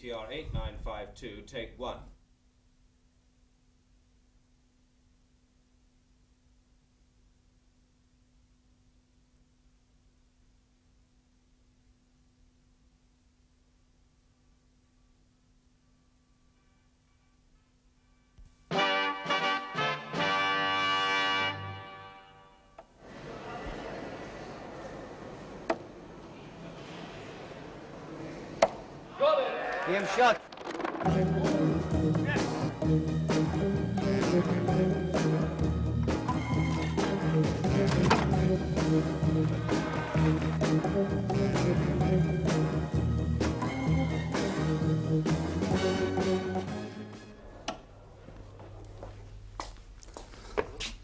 ATR 8952, take 1. Game shot.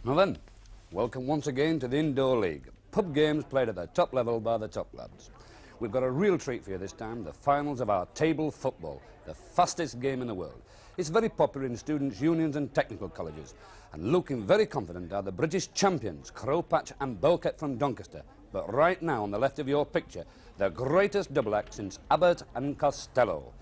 Now then, welcome once again to the Indoor League. Pub games played at the top level by the top lads. We've got a real treat for you this time, the finals of our table football, the fastest game in the world. It's very popular in students' unions and technical colleges, and looking very confident are the British champions, Crowpatch and Belket from Doncaster. But right now, on the left of your picture, the greatest double act since Abbott and Costello.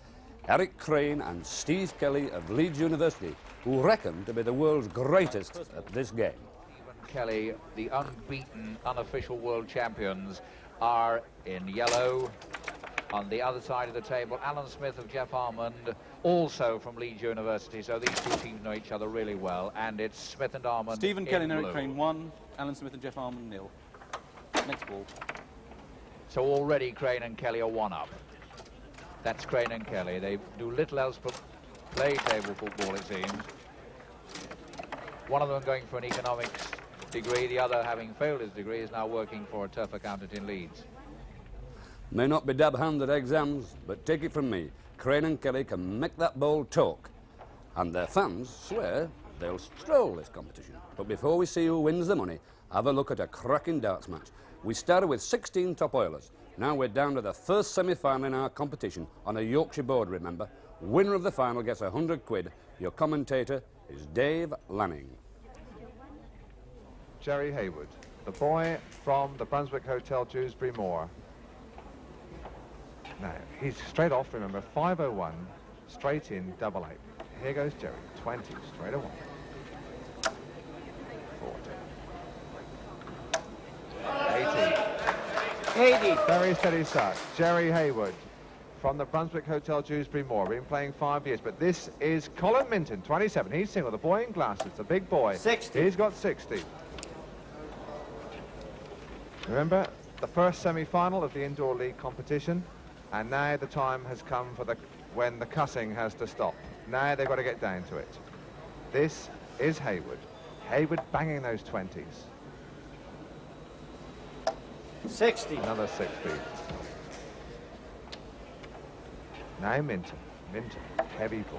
Eric Crane and Steve Kelly of Leeds University, who reckon to be the world's greatest at this game. Stephen Kelly, the unbeaten, unofficial world champions, are in yellow. On the other side of the table, Alan Smith of Jeff Almond, also from Leeds University, so these two teams know each other really well, and it's Smith and Almond. Stephen Kelly and Eric blue. Crane 1, Alan Smith and Jeff Almond 0. Next ball. So already Crane and Kelly are one up. That's Crane and Kelly. They do little else but play table football, it seems. One of them going for an economics degree, the other, having failed his degree, is now working for a turf accountant in Leeds. May not be dab hand at exams, but take it from me, Crane and Kelly can make that ball talk. And their fans swear they'll stroll this competition. But before we see who wins the money, have a look at a cracking darts match. We started with 16 top oilers. Now we're down to the first semi-final in our competition on a Yorkshire board, remember. Winner of the final gets 100 quid. Your commentator is Dave Lanning. Jerry Haywood, the boy from the Brunswick Hotel, Dewsbury Moor. Now, he's straight off, remember, 501, straight in, double eight. Here goes Jerry, 20, straight away. 40. 80. Very steady start. Jerry Haywood from the Brunswick Hotel, Dewsbury Moor. Been playing 5 years, but this is Colin Minton, 27. He's single, the boy in glasses, the big boy. 60. He's got 60. Remember, the first semi-final of the Indoor League competition, and now the time has come for when the cussing has to stop. Now they've got to get down to it. This is Haywood. Haywood banging those 20s. 60. Another 60. Now Minton. Minton, heavy boy.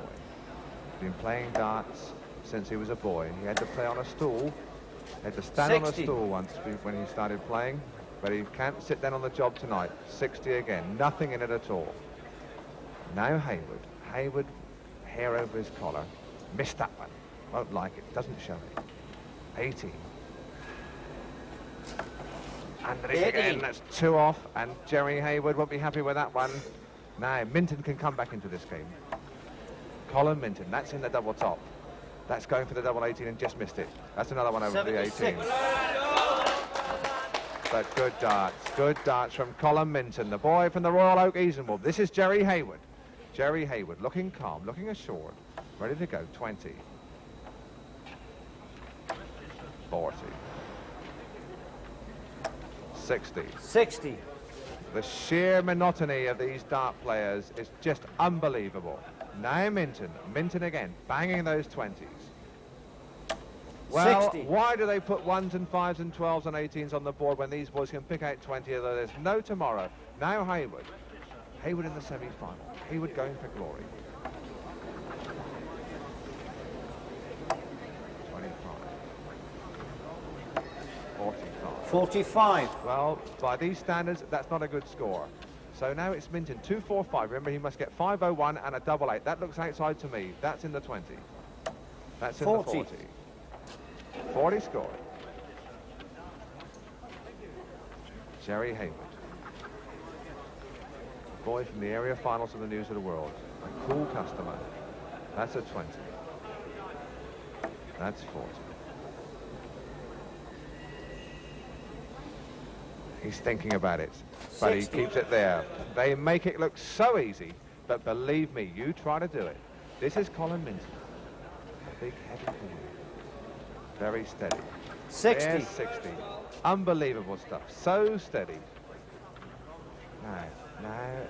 Been playing darts since he was a boy. He had to play on a stool. He had to stand 60. on a stool once when he started playing, but he can't sit down on the job tonight. 60 again, nothing in it at all. Now Haywood. Haywood, hair over his collar. Missed that one. Won't like it, doesn't show it. 18. And this again, that's 2 off, and Jerry Haywood won't be happy with that one. Now, Minton can come back into this game. Colin Minton, that's in the double top. That's going for the double 18 and just missed it. That's another one over 76. The 18. But good darts from Colin Minton, the boy from the Royal Oak Easenwold. This is Jerry Haywood. Jerry Haywood, looking calm, looking assured, ready to go. 20. 40. 60. 60. The sheer monotony of these dart players is just unbelievable. Now Minton, Minton again, banging those 20s. Well, 60. Why do they put 1s and 5s and 12s and 18s on the board when these boys can pick out 20, although there's no tomorrow? Now Haywood. Haywood in the semi-final. Haywood going for glory. 25. 45. 45. Well, by these standards, that's not a good score. So now it's Minton, 245. Remember, he must get 501 and a double 8. That looks outside to me. That's in the 20. That's in 40. the 40. 40 scored. Jerry Haywood. Boy from the area finals of the News of the World. A cool customer. That's a 20. That's 40. He's thinking about it, but 60. he keeps it there. They make it look so easy, but believe me, you try to do it. This is Colin Minton. A big heavy boy. Very steady. 60. There's 60. Unbelievable stuff. So steady. Now,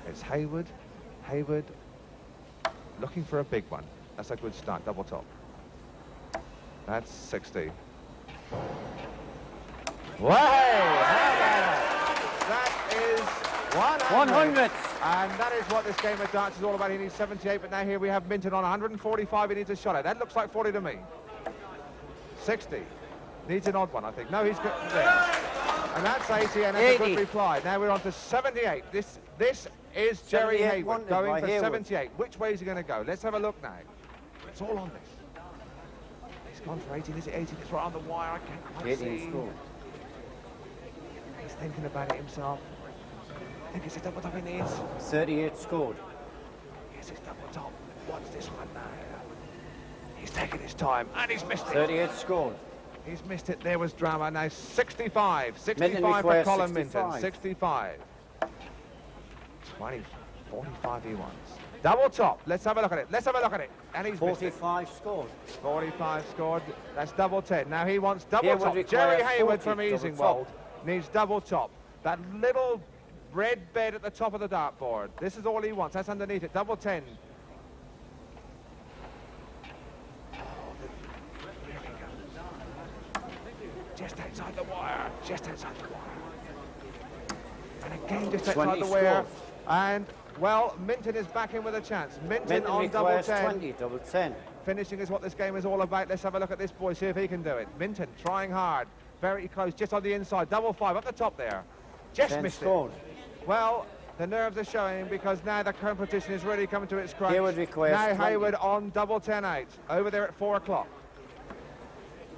it's Hayward. Hayward looking for a big one. That's a good start, double top. That's 60. Wow! That is 100. 100. And that is what this game of darts is all about. He needs 78, but now here we have Minton on 145. He needs a shot at. That looks like 40 to me. 60. Needs an odd one, I think. No, he's good there. And that's 80, and that's a 80. good reply. Now we're on to 78. This is Jerry 78 Hayward wanted going by for Hayward. 78. Which way is he going to go? Let's have a look now. It's all on this. He's gone for 18. Is it 18? It's right on the wire. I can't quite 18 see. score. He's thinking about it himself. I think it's a double top he needs. 38 scored. Yes, it's double top. What's this one now? He's taking his time, and he's missed it. 38 scored. He's missed it. There was drama. Now 65. 65 Minton for requires Colin 65. Minton. 65. 20, 45 he wants. Double top. Let's have a look at it. Let's have a look at it. And he's missed it. 45 scored. 45 scored. That's double 10. Now he wants double Hayward top. requires Jerry Hayward 40, from double Easingwold top. needs double top. That little red bed at the top of the dartboard. This is all he wants. That's underneath it. Double 10. Just outside the wire. Just outside the wire. And again, just outside 20 the wire. scored. And, well, Minton is back in with a chance. Minton Minton on double requires 10. 20, double 10. Finishing is what this game is all about. Let's have a look at this boy, see if he can do it. Minton trying hard. Very close, just on the inside. Double 5 up the top there. Just 10 missed scored. it. Well, the nerves are showing because now the competition is really coming to its crunch. Hayward requires now 20. Hayward on double 10 out. Over there at 4 o'clock.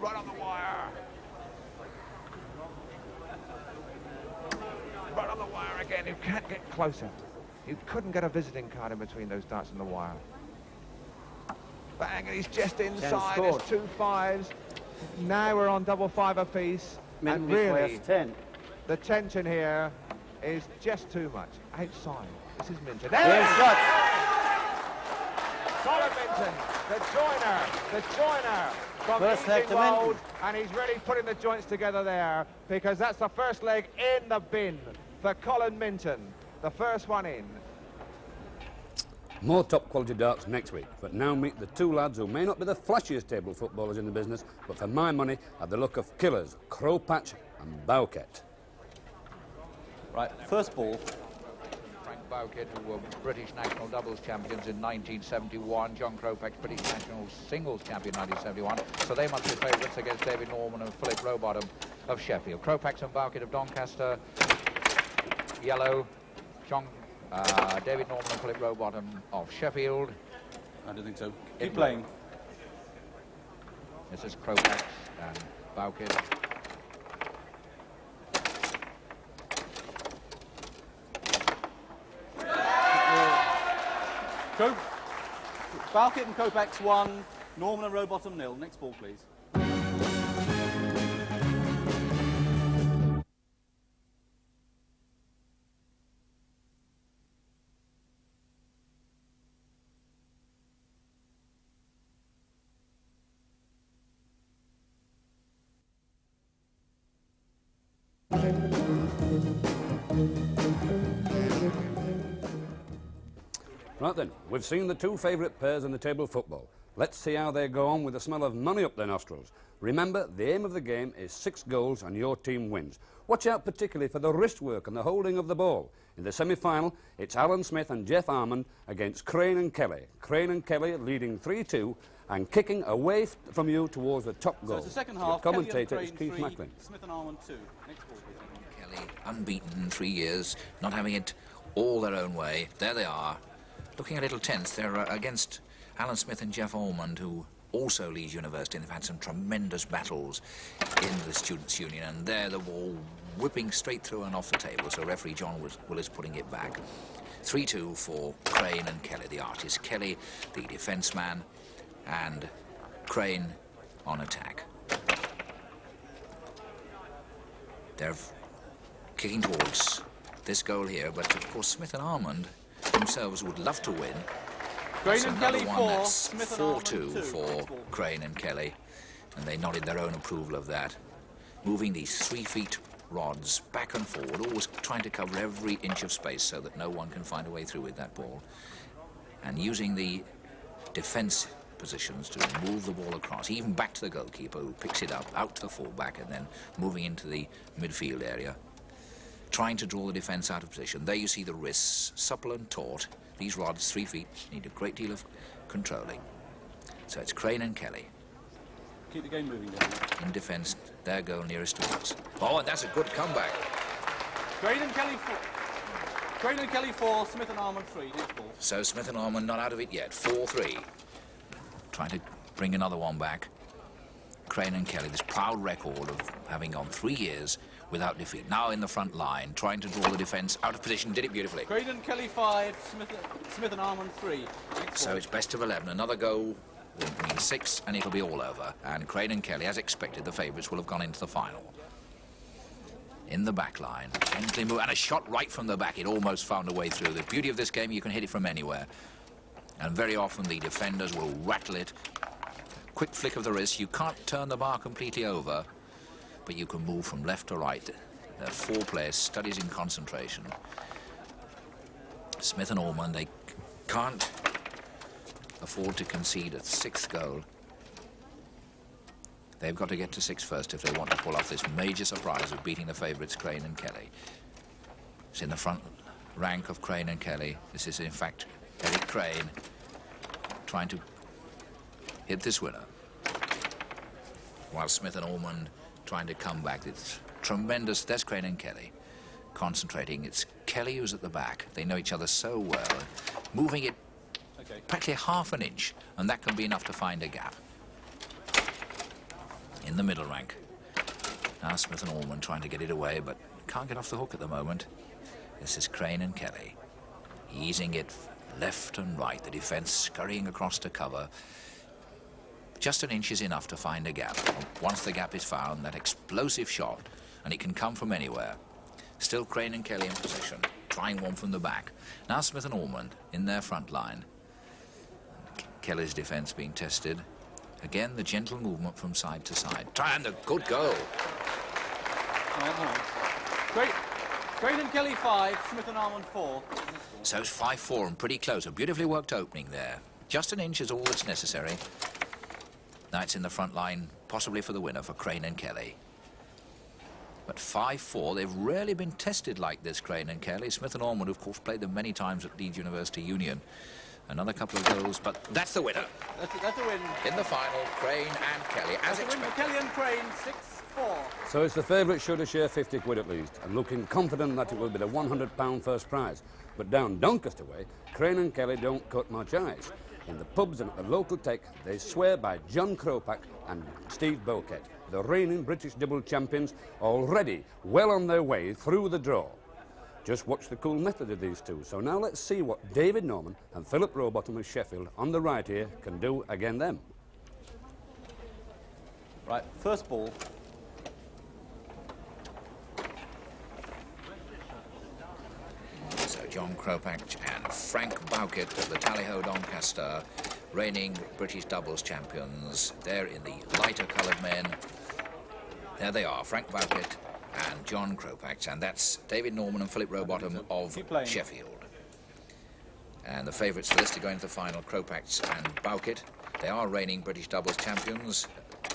Right on the wire. Right on the wire again. You can't get closer. You couldn't get a visiting card in between those darts and the wire. Bang, and he's just inside. There's scored. 2 5s. Now we're on double 5 apiece. Minton And really, requires 10. the tension here is just too much. Outside. This is Minton. Game There it is! shot. Colin Minton, the joiner from First leg to Easingwold, Minton. and he's really putting the joints together there because that's the first leg in the bin for Colin Minton. The first one in. More top quality darts next week, but now meet the two lads who may not be the flashiest table footballers in the business, but for my money have the look of killers, Crowpatch and Bowkett. Right, first ball. Frank Bowkett, who were British national doubles champions in 1971. John Crowpatch, British national singles champion in 1971. So they must be favourites against David Norman and Philip Rowbottom of Sheffield. Crowpatch and Bowkett of Doncaster, yellow. David Norman and Philip Rowbottom of Sheffield. I don't think so. Keep playing. This is Crowpatch and Bowkett. Bowkett and Kopax 1, Norman and Rowbottom 0. Next ball, please. Right then, we've seen the two favourite pairs in the table football. Let's see how they go on with the smell of money up their nostrils. Remember, the aim of the game is 6 goals and your team wins. Watch out particularly for the wrist work and the holding of the ball. In the semi-final, it's Alan Smith and Jeff Armand against Crane and Kelly. Crane and Kelly leading 3-2 and kicking away from you towards the top goal. So it's the second Your half. commentator Kelly is and Keith Crane 3, Macklin. Smith and Armand 2. Next ball, please. Kelly, unbeaten in 3 years, not having it all their own way. There they are, looking a little tense. They're against Alan Smith and Jeff Ormond, who also leads university, and they've had some tremendous battles in the Students' Union, and there the ball whipping straight through and off the table, so referee John Willis putting it back. 3-2 for Crane and Kelly. The artist Kelly, the defence man, and Crane on attack. They're kicking towards this goal here, but of course Smith and Armand themselves would love to win. Crane That's and another Kelly one. 4, That's Smith and Armand 4-2 2. for Crane and Kelly, and they nodded their own approval of that. Moving these 3 feet rods back and forward, always trying to cover every inch of space so that no one can find a way through with that ball, and using the defence positions to move the ball across, even back to the goalkeeper who picks it up, out to the fullback, and then moving into the midfield area, trying to draw the defence out of position. There you see the wrists, supple and taut. These rods, 3 feet, need a great deal of controlling. So it's Crane and Kelly. Keep the game moving down. In defence, their goal nearest to us. Oh, and that's a good comeback. Crane and Kelly 4. Crane and Kelly 4, Smith and Armand 3. Next ball. So Smith and Armand not out of it yet. 4-3. Trying to bring another one back. Crane and Kelly, this proud record of having gone 3 years without defeat. Now in the front line, trying to draw the defence out of position. Did it beautifully. Crane and Kelly 5, Smith and Armand 3. Next So ball. it's best of 11. Another goal will mean 6, and it'll be all over. And Crane and Kelly, as expected, the favourites will have gone into the final. In the back line, gently move, and a shot right from the back. It almost found a way through. The beauty of this game, you can hit it from anywhere. And very often the defenders will rattle it. Quick flick of the wrist. You can't turn the bar completely over, but you can move from left to right. They're 4 players, studies in concentration. Smith and Ormond, they can't afford to concede a 6th goal. They've got to get to 6 first if they want to pull off this major surprise of beating the favourites, Crane and Kelly. It's in the front rank of Crane and Kelly. This is, in fact, Eric Crane trying to hit this winner, while Smith and Ormond trying to come back. It's tremendous. There's Crane and Kelly concentrating. It's Kelly who's at the back. They know each other so well. Moving it practically half an inch, and that can be enough to find a gap. In the middle rank. Now Smith and Ormond trying to get it away, but can't get off the hook at the moment. This is Crane and Kelly. Easing it left and right, the defence scurrying across to cover. Just an inch is enough to find a gap. Once the gap is found, that explosive shot, and it can come from anywhere. Still Crane and Kelly in position, trying one from the back. Now Smith and Ormond in their front line. Kelly's defence being tested. Again, the gentle movement from side to side. And a good goal. Crane and Kelly 5, Smith and Armand 4. So it's 5-4 and pretty close. A beautifully worked opening there. Just an inch is all that's necessary. Now it's in the front line, possibly for the winner, for Crane and Kelly. But 5-4, they've rarely been tested like this, Crane and Kelly. Smith and Ormond, of course, played them many times at Leeds University Union. Another couple of goals, but that's the winner. That's a win. In the final, Crane and Kelly, as That's a win for expected. Kelly and Crane, 6-4. So it's the favourite should have shared 50 quid at least, and looking confident that it will be the £100 first prize. But down Doncaster way, Crane and Kelly don't cut much ice. In the pubs and at the local tech, they swear by John Kropak and Steve Boquet, the reigning British double champions, already well on their way through the draw. Just watch the cool method of these two. So now let's see what David Norman and Philip Rowbottom of Sheffield on the right here can do again them. Right, first ball. So John Kropak and Frank Bowkett of the Tallyho Doncaster, reigning British doubles champions. They're in the lighter coloured men. There they are, Frank Bowkett and John Kropak, and that's David Norman and Philip Rowbottom of Sheffield. And the favourites for this to go into the final, Kropak and Bowkett. They are reigning British doubles champions.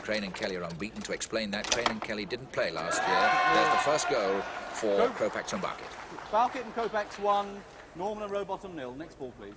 Crane and Kelly are unbeaten. To explain that, Crane and Kelly didn't play last year. There's the first goal for Kropak and Bowkett. Bowkett and Kopac's 1, Norman and Rowbottom 0. Next ball, please.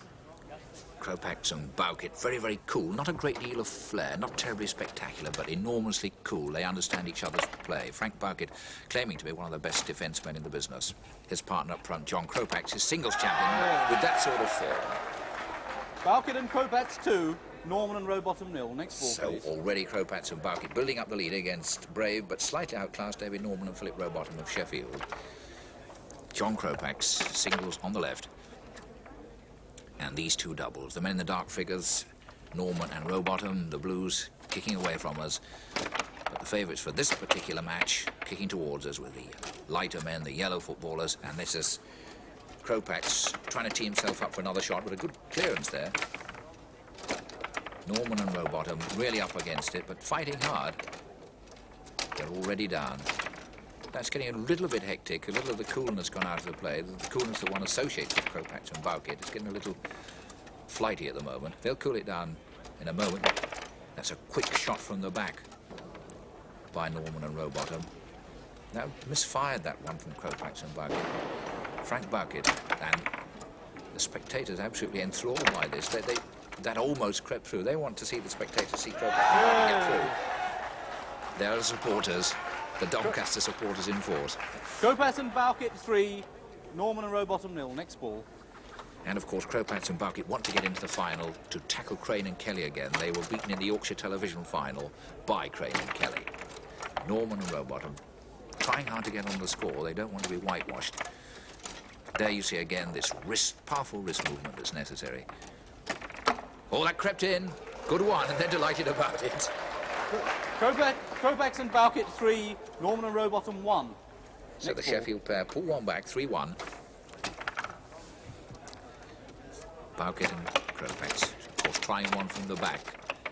Kropak and Bowkett, very, very cool. Not a great deal of flair, not terribly spectacular, but enormously cool. They understand each other's play. Frank Bowkett claiming to be one of the best defencemen in the business. His partner up front, John Kropak, is singles champion with that sort of form. Bowkett and Kopac's 2, Norman and Rowbottom 0. Next ball, So please. already Kropak and Bowkett building up the lead against brave but slightly outclassed David Norman and Philip Rowbottom of Sheffield. John Kropak's singles on the left. And these two doubles, the men in the dark figures, Norman and Rowbottom, the Blues kicking away from us. But the favourites for this particular match kicking towards us with the lighter men, the yellow footballers, and this is Kropac trying to tee himself up for another shot with a good clearance there. Norman and Rowbottom really up against it, but fighting hard. They're already down. That's getting a little bit hectic. A little of the coolness gone out of the play. The coolness that one associates with Kropac and Bowkett. It's getting a little flighty at the moment. They'll cool it down in a moment. That's a quick shot from the back by Norman and Rowbottom. Now misfired that one from Kropac and Bowkett. Frank Bowkett, and the spectators absolutely enthralled by this. That almost crept through. They want to see the spectators see Kropac get through. There are supporters, the Doncaster supporters in force. Kropac and Bowkett 3, Norman and Rowbottom 0. Next ball. And of course, Kropac and Bowkett want to get into the final to tackle Crane and Kelly again. They were beaten in the Yorkshire Television final by Crane and Kelly. Norman and Rowbottom trying hard to get on the score. They don't want to be whitewashed. There you see again this powerful wrist movement that's necessary. Oh, that crept in. Good one, and they're delighted about it. Kropac and Bowkett 3, Norman and Rowbottom 1. So the Sheffield pair pull one back, 3-1. Bowkett and Kropac, of course, trying one from the back.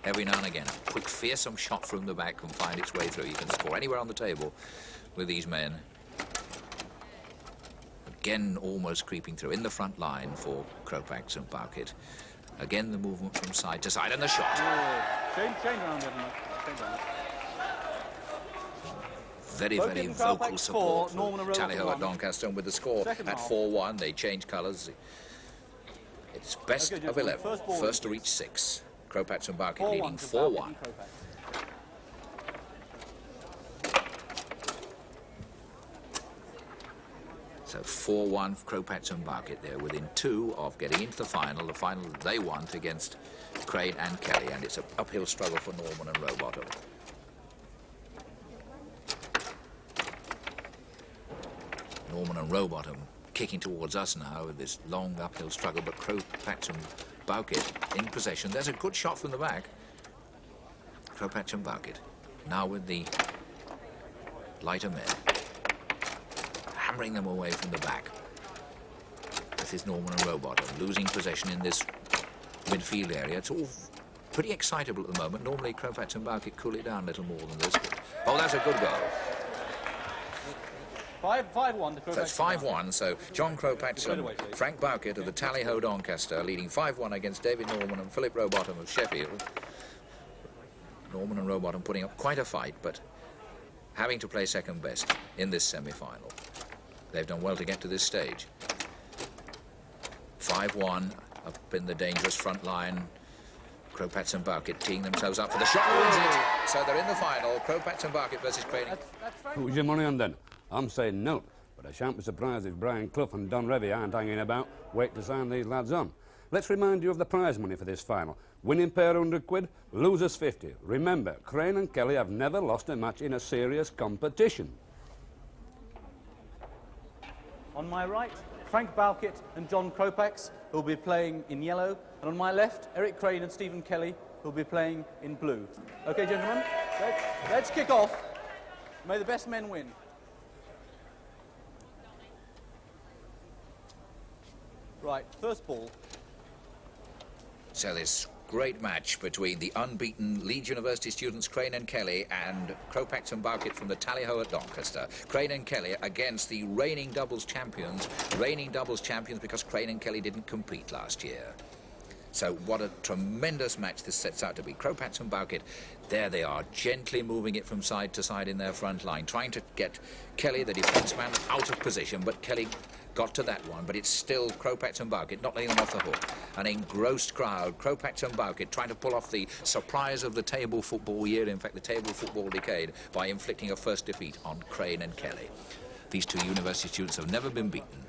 Every now and again, a quick, fearsome shot from the back can find its way through. You can score anywhere on the table with these men. Again, almost creeping through in the front line for Kropac and Bowkett. Again, the movement from side to side, and the shot. Change around, gentlemen. Change around. Very, Bowkett very and vocal Kropac support 4, Norman for and Rowbottom Tallyho at 1. Doncaster, and with the score Second at half. 4-1, they change colours. It's best Okay, of gentlemen, 11, first first, ball, to reach 6. Kropac and Bowkett 4-1 leading to Bowkett 4-1. and Kropac. So 4-1 for Kropac and Bowkett. They're within 2 of getting into the final they want against Crane and Kelly, and it's an uphill struggle for Norman and Rowbottom. Norman and Rowbottom kicking towards us now with this long uphill struggle, but Kropac and Bowkett in possession. There's a good shot from the back. Kropac and Bowkett now with the lighter men, hammering them away from the back. This is Norman and Rowbottom losing possession in this midfield area. It's all pretty excitable at the moment. Normally Kropac and Bowkett cool it down a little more than this. Oh, that's a good goal. 5-1 to Kropac. So it's 5-1, so John Kropac and Frank Bowkett of the Tallyho Doncaster leading 5-1 against David Norman and Philip Rowbottom of Sheffield. Norman and Rowbottom putting up quite a fight, but having to play second best in this semi-final. They've done well to get to this stage. 5-1 up in the dangerous front line. Kropac and Bowkett teeing themselves up for the shot, wins it. So they're in the final. Kropac and Bowkett versus Crane. Who's your money on then? I'm saying no, but I shan't be surprised if Brian Clough and Don Revie aren't hanging about, wait to sign these lads on. Let's remind you of the prize money for this final. Winning pair £100, losers 50. Remember, Crane and Kelly have never lost a match in a serious competition. On my right, Frank Bowkett and John Kropac, who will be playing in yellow. And on my left, Eric Crane and Stephen Kelly, who will be playing in blue. OK, gentlemen, let's kick off. May the best men win. Right, first ball. So this great match between the unbeaten Leeds University students Crane and Kelly and Kropac and Bowkett from the Tallyho at Doncaster. Crane and Kelly against the reigning doubles champions because Crane and Kelly didn't compete last year. So what a tremendous match this sets out to be. Kropac and Bowkett, there they are, gently moving it from side to side in their front line, trying to get Kelly, the defence man, out of position, but Kelly got to that one, but it's still Kropac and Bowkett not letting them off the hook. An engrossed crowd, Kropac and Bowkett trying to pull off the surprise of the table football year, in fact the table football decade, by inflicting a first defeat on Crane and Kelly. These two university students have never been beaten.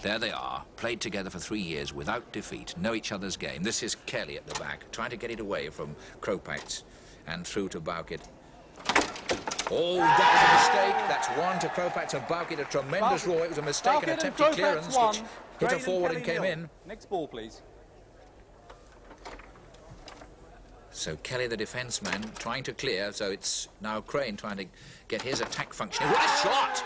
There they are, played together for 3 years without defeat, know each other's game. This is Kelly at the back, trying to get it away from Kropac and through to Bowkett. Oh, that was a mistake. That's one to Kropacz and Bowkett. A tremendous roar. It was a mistake and attempted clearance, which hit her forward and came in. Next ball, please. So Kelly, the defence man, trying to clear. So it's now Crane trying to get his attack functioning. What a shot!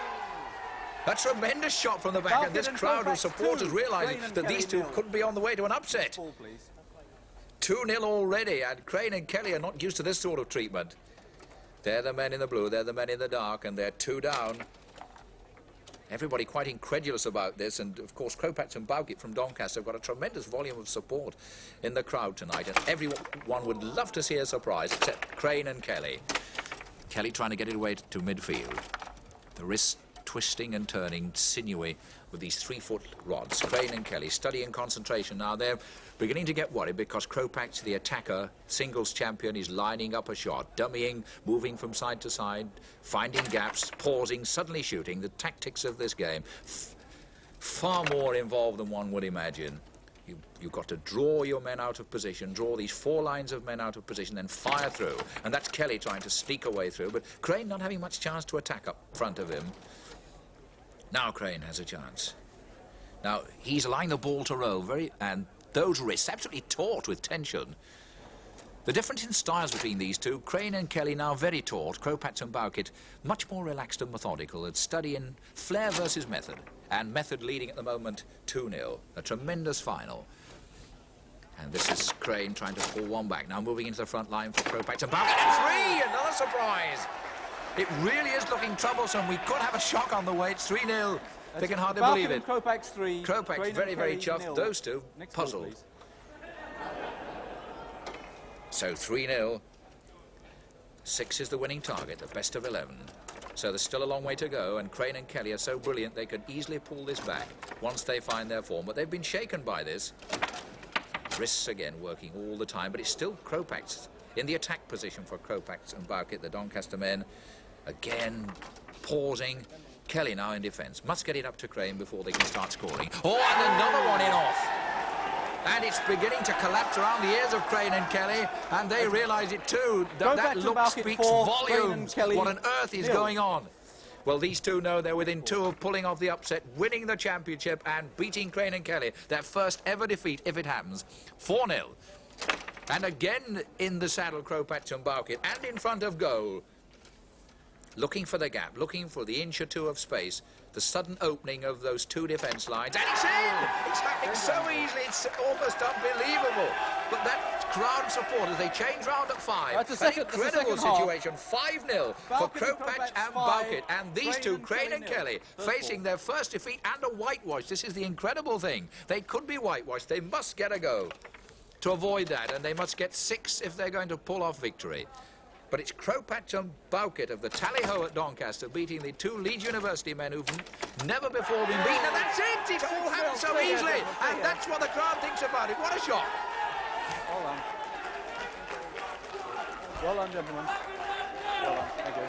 A tremendous shot from the back, and this crowd of supporters realising that these two could be on the way to an upset. 2-0 already, and Crane and Kelly are not used to this sort of treatment. They're the men in the blue, they're the men in the dark, and they're 2 down. Everybody quite incredulous about this, and of course Kropacz and Bowkett from Doncaster have got a tremendous volume of support in the crowd tonight, and everyone would love to see a surprise, except Crane and Kelly. Kelly trying to get it away to midfield. The wrist twisting and turning, sinewy, with these 3-foot rods. Crane and Kelly studying concentration. Now they're beginning to get worried because Kropacz, the attacker, singles champion, is lining up a shot, dummying, moving from side to side, finding gaps, pausing, suddenly shooting. The tactics of this game, far more involved than one would imagine. You've got to draw your men out of position, draw these 4 lines of men out of position, then fire through. And that's Kelly trying to sneak away through, but Crane not having much chance to attack up front of him. Now Crane has a chance. Now he's allowing the ball to roll and those wrists absolutely taut with tension. The difference in styles between these two, Crane and Kelly now very taut, Kropacz and Bowkett much more relaxed and methodical, at studying flair versus method, and method leading at the moment 2-0, a tremendous final. And this is Crane trying to pull one back, now moving into the front line for Kropacz and Bowkett, and 3, another surprise. It really is looking troublesome. We could have a shock on the way. It's 3-0. They can hardly believe it. Kropacz 3. Kropacz very, very chuffed. Those two puzzled. So 3-0. 6 is the winning target, the best of 11. So there's still a long way to go, and Crane and Kelly are so brilliant they could easily pull this back once they find their form. But they've been shaken by this. Wrists again working all the time, but it's still Kropacz in the attack position for Kropacz and Bowkett, the Doncaster men. Again, pausing. Kelly now in defence. Must get it up to Crane before they can start scoring. Oh, and another one in off. And it's beginning to collapse around the ears of Crane and Kelly, and they realise it too. That look speaks volumes. What on earth is going on? Well, these two know they're within 2 of pulling off the upset, winning the championship and beating Crane and Kelly. Their first ever defeat, if it happens. 4-0. And again in the saddle, Kropacz and Bowkett, and in front of goal. Looking for the gap, looking for the inch or 2 of space, the sudden opening of those 2 defence lines, and it's in! It's happening so easily, it's almost unbelievable. But that crowd of supporters, they change round at 5. An incredible situation, 5-0 for Kropacz and Bowkett, and these two, Crane and Kelly, facing their first defeat and a whitewash. This is the incredible thing. They could be whitewashed, they must get a go to avoid that, and they must get 6 if they're going to pull off victory. But it's Kropacz and Bowkett of the Tally-Ho at Doncaster beating the 2 Leeds University men who've never before been beaten, and that's it! It all happened so easily, and that's what the crowd thinks about it. What a shock! Well done. Well done, gentlemen. Well done. Thank you.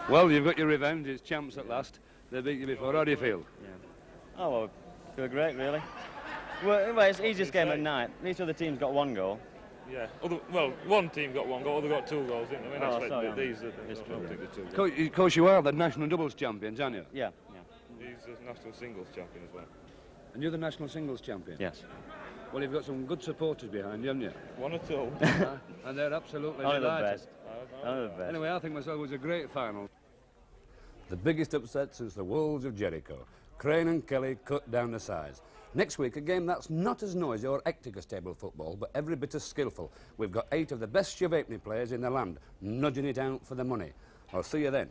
Well, you've got your revenge. It's champs at last. They beat you before. How do you feel? Yeah. Oh, well, feel great, really. Well, it's the easiest game at night. Each other team's got 1 goal. Yeah. Well, one team got 1 goal, other got 2 goals, didn't they? I mean, sorry, these are the 2 goals. Of course, you are the national doubles champions, aren't you? Yeah. He's the national singles champion as well. And you're the national singles champion? Yes. Well, you've got some good supporters behind you, haven't you? 1 or 2. And they're absolutely Only the delighted. best. Only the best. Anyway, I think myself was a great final. The biggest upset since the Wolves of Jericho. Crane and Kelly cut down the size. Next week, a game that's not as noisy or hectic as table football, but every bit as skillful. We've got 8 of the best shove-halfpenny players in the land, nudging it out for the money. I'll see you then.